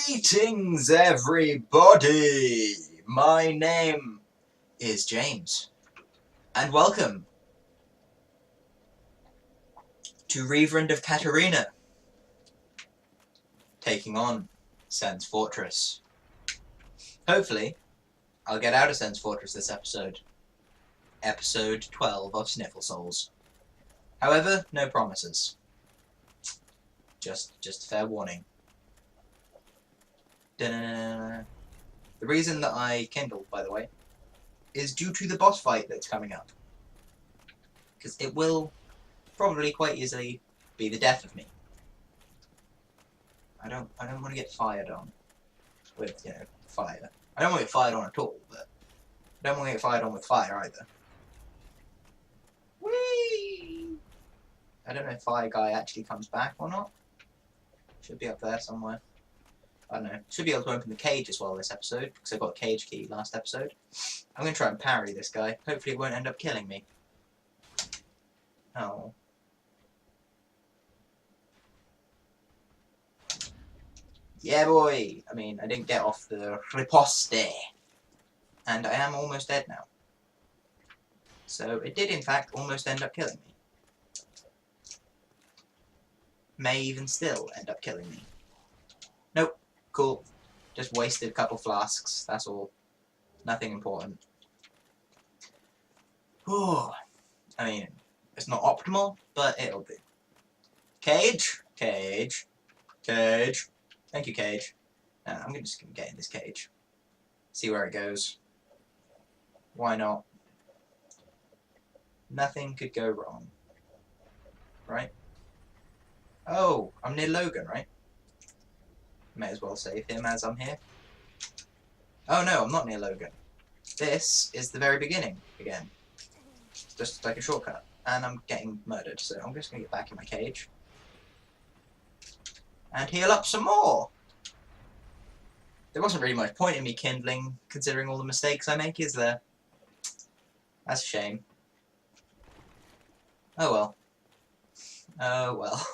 Greetings, everybody! My name is James, and welcome to Reeve of Katarina, taking on Sen's Fortress. Hopefully, I'll get out of Sen's Fortress this episode. Episode 12 of Sniffle Souls. However, no promises. Just fair warning. Da-na-na-na. The reason that I kindled, by the way, is due to the boss fight that's coming up. Because it will probably quite easily be the death of me. I don't want to get fired on with, fire. I don't want to get fired on at all, but I don't want to get fired on with fire either. Whee! I don't know if Fire Guy actually comes back or not. Should be up there somewhere. I don't know. Should be able to open the cage as well this episode, because I got a cage key last episode. I'm going to try and parry this guy. Hopefully it won't end up killing me. Oh. Yeah, boy! I mean, I didn't get off the riposte. And I am almost dead now. So it did, in fact, almost end up killing me. May even still end up killing me. Nope. Cool. Just wasted a couple flasks, that's all. Nothing important. Whew. I mean, it's not optimal, but it'll do. Cage? Cage. Cage. Thank you, cage. I'm just gonna get in this cage. See where it goes. Why not? Nothing could go wrong. Right? Oh, I'm near Logan, right? May as well save him as I'm here. Oh no, I'm not near Logan. This is the very beginning again. Just like a shortcut. And I'm getting murdered, so I'm just going to get back in my cage. And heal up some more! There wasn't really much point in me kindling, considering all the mistakes I make, is there? That's a shame. Oh well. Oh well.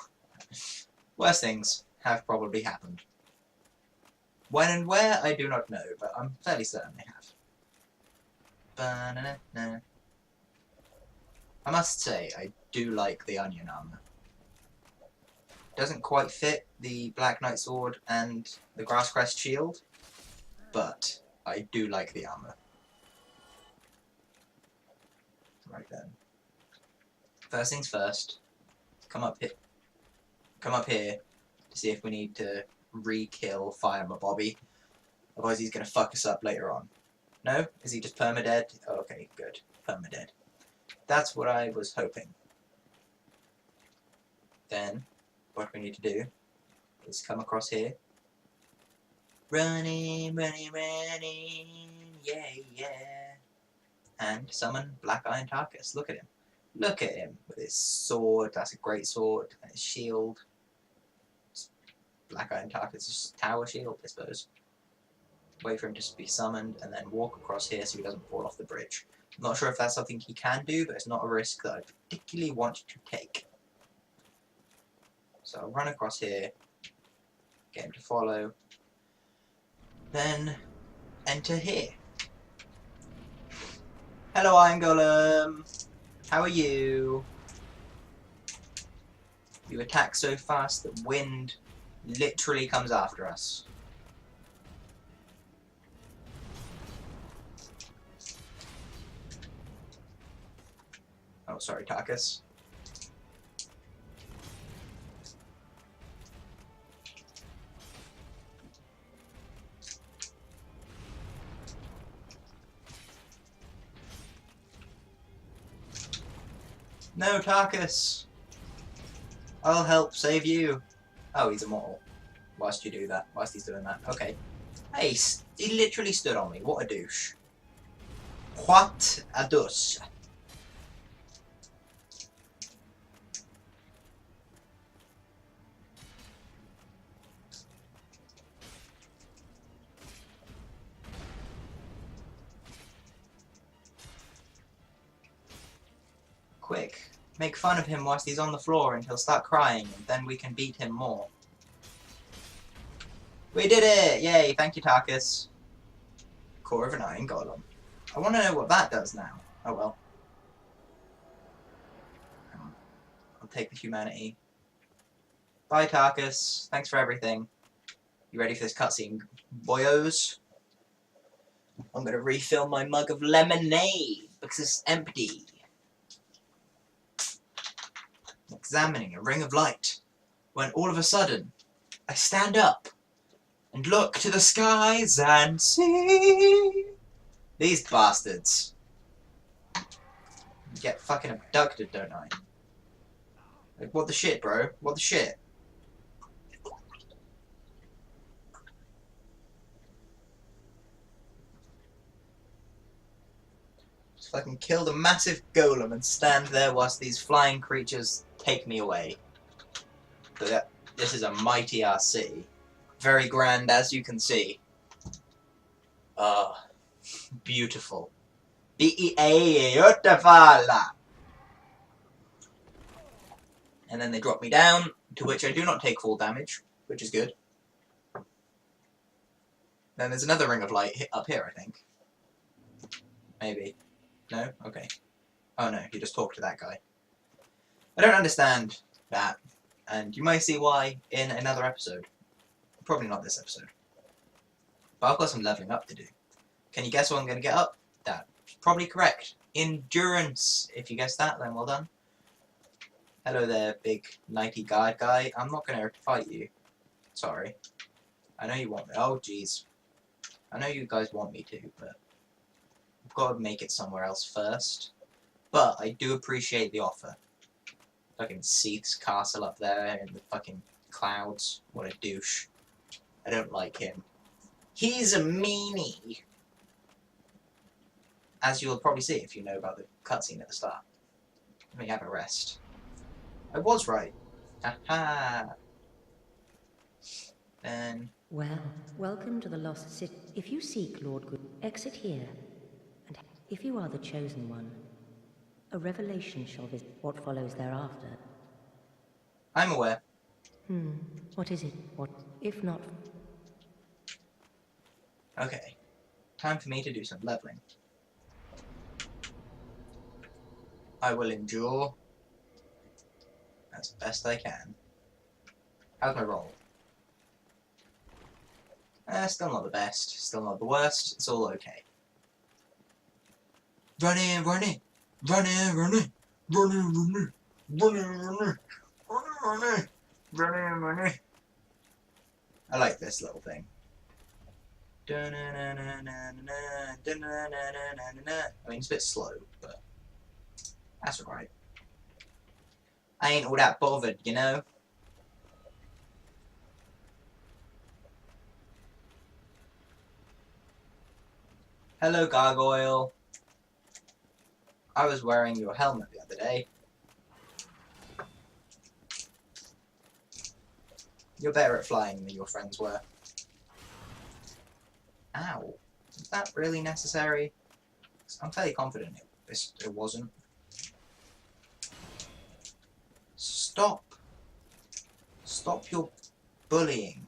Worse things have probably happened. When and where, I do not know, but I'm fairly certain they have. Ba-na-na-na. I must say, I do like the onion armor. Doesn't quite fit the Black Knight sword and the Grasscrest shield, but I do like the armor. Right then. First things first, come up here to see if we need to re-kill Fireman Bobby. Otherwise he's going to fuck us up later on. No? Is he just permadead? Oh, okay, good. Permadead. That's what I was hoping. Then, what we need to do is come across here. Running, running, running, yeah, yeah. And summon Black Iron Tarkus. Look at him. Look at him with his sword. That's a great sword. And his shield. Black Iron Tarkus' tower shield, I suppose. Wait for him to be summoned and then walk across here so he doesn't fall off the bridge. I'm not sure if that's something he can do, but it's not a risk that I particularly want to take. So I'll run across here, get him to follow, then enter here. Hello, Iron Golem. How are you? You attack so fast that wind literally comes after us. Oh, sorry, Tarkus. No, Tarkus! I'll help save you. Oh, he's immortal. Whilst you do that. Whilst he's doing that. Okay. Hey, he literally stood on me. What a douche. What a douche. Quick. Make fun of him whilst he's on the floor and he'll start crying, and then we can beat him more. We did it! Yay, thank you, Tarkus. Core of an Iron Golem. I want to know what that does now. Oh well. I'll take the humanity. Bye, Tarkus. Thanks for everything. You ready for this cutscene, boyos? I'm gonna refill my mug of lemonade because it's empty. Examining a ring of light, when all of a sudden, I stand up and look to the skies and see these bastards. Get fucking abducted, don't I? Like, what the shit, bro? What the shit? Just fucking kill the massive golem and stand there whilst these flying creatures take me away. But this is a mighty RC. Very grand, as you can see. Ah, beautiful. Beautiful! And then they drop me down, to which I do not take full damage, which is good. Then there's another ring of light up here, I think. Maybe. No? Okay. Oh no, you just talk to that guy. I don't understand that, and you may see why in another episode. Probably not this episode. But I've got some leveling up to do. Can you guess what I'm going to get up? That's probably correct. Endurance. If you guessed that, then well done. Hello there, big knighty guard guy. I'm not going to fight you. Sorry. I know you want me. Oh, jeez. I know you guys want me to, but I've got to make it somewhere else first. But I do appreciate the offer. Fucking Seath's castle up there in the fucking clouds. What a douche. I don't like him. He's a meanie! As you'll probably see if you know about the cutscene at the start. Let me have a rest. I was right. Haha. Then... Well, welcome to the Lost City. If you seek Lord Good, exit here. And if you are the chosen one, a revelation shall visit what follows thereafter. I'm aware. What is it? What, if not... Okay. Time for me to do some leveling. I will endure as best I can. How's my roll? Still not the best, still not the worst, it's all okay. Run in, run in, run in, run in, run in, run in, run in, run in, run in, run in, run in. I like this little thing. I mean, it's a bit slow, but that's alright. I ain't all that bothered, you know? Hello, Gargoyle. I was wearing your helmet the other day. You're better at flying than your friends were. Ow. Is that really necessary? I'm fairly confident it wasn't. Stop. Stop your bullying.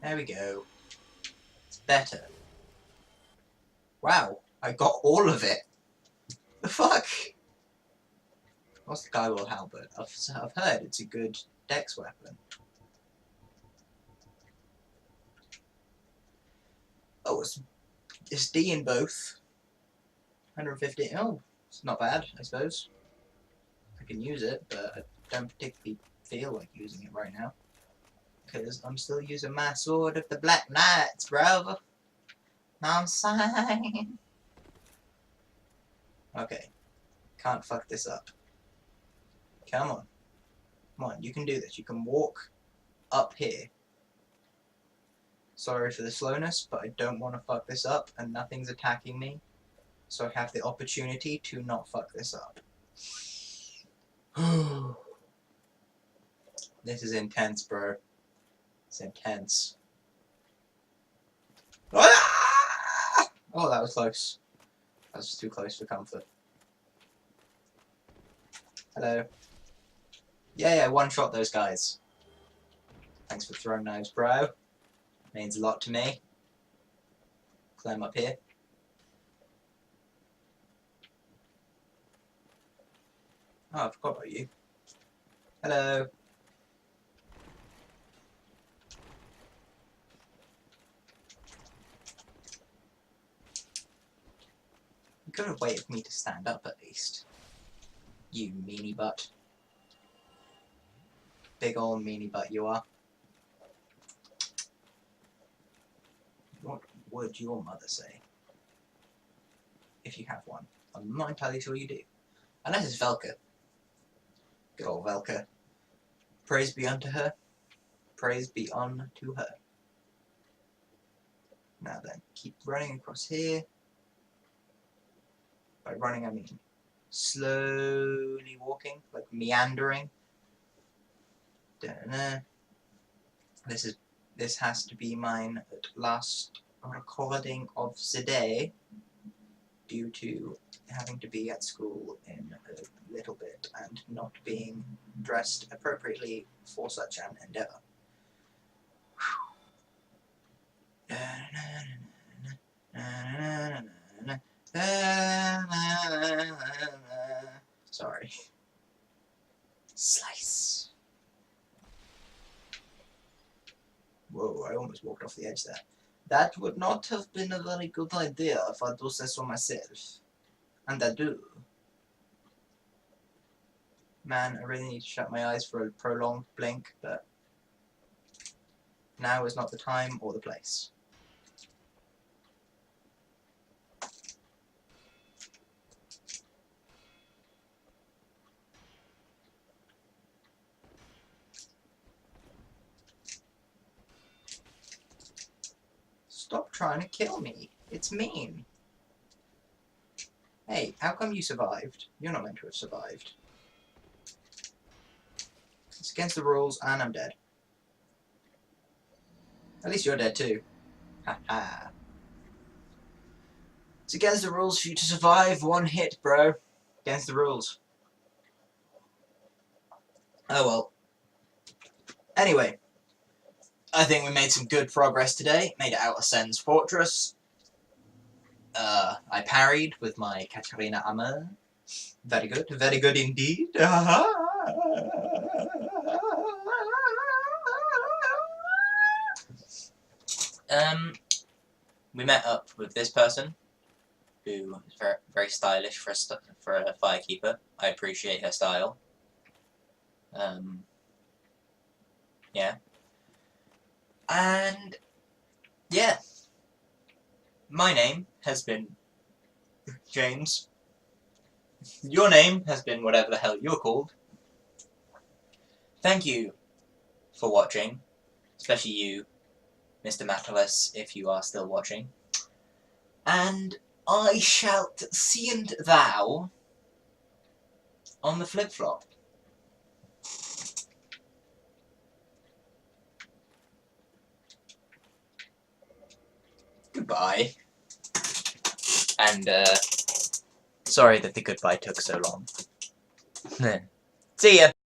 There we go. It's better. Wow, I got all of it. The fuck? What's the Gargoyle halberd? I've heard it's a good dex weapon. Oh, it's D in both. 150. Oh, it's not bad, I suppose. I can use it, but I don't particularly feel like using it right now. Because I'm still using my sword of the Black Knights, bro. Know what I'm saying? Okay. Can't fuck this up. Come on. Come on, you can do this. You can walk up here. Sorry for the slowness, but I don't want to fuck this up, and nothing's attacking me. So I have the opportunity to not fuck this up. This is intense, bro. It's intense. Ah! Oh, that was close. That was too close for comfort. Hello. Yeah, one-shot those guys. Thanks for throwing knives, bro. Means a lot to me. Climb up here. Oh, I forgot about you. Hello. You could have waited for me to stand up at least. You meanie butt. Big ol' meanie butt you are. What would your mother say? If you have one. I'm not entirely sure you do. Unless it's Velka. Good old Velka. Praise be unto her. Praise be unto her. Now then, keep running across here. By running I mean slowly walking, like meandering. Da-na. This has to be mine last recording of the day, due to having to be at school in a little bit and not being dressed appropriately for such an endeavour. Sorry. Slice. Whoa, I almost walked off the edge there. That would not have been a very good idea if I do say so myself. And I do. Man, I really need to shut my eyes for a prolonged blink, but now is not the time or the place. Stop trying to kill me. It's mean. Hey, how come you survived? You're not meant to have survived. It's against the rules, and I'm dead. At least you're dead too. Ha ha. It's against the rules for you to survive one hit, bro. Against the rules. Oh well. Anyway. I think we made some good progress today. Made it out of Sen's fortress. I parried with my Katarina Ammer. Very good indeed. We met up with this person, who is very, very stylish for a firekeeper. I appreciate her style. Yeah. And yeah, my name has been James. Your name has been whatever the hell you're called. Thank you for watching, especially you, Mr. Matalis, if you are still watching. And I shall see and thou on the flip-flop. Goodbye. And, sorry that the goodbye took so long. See ya.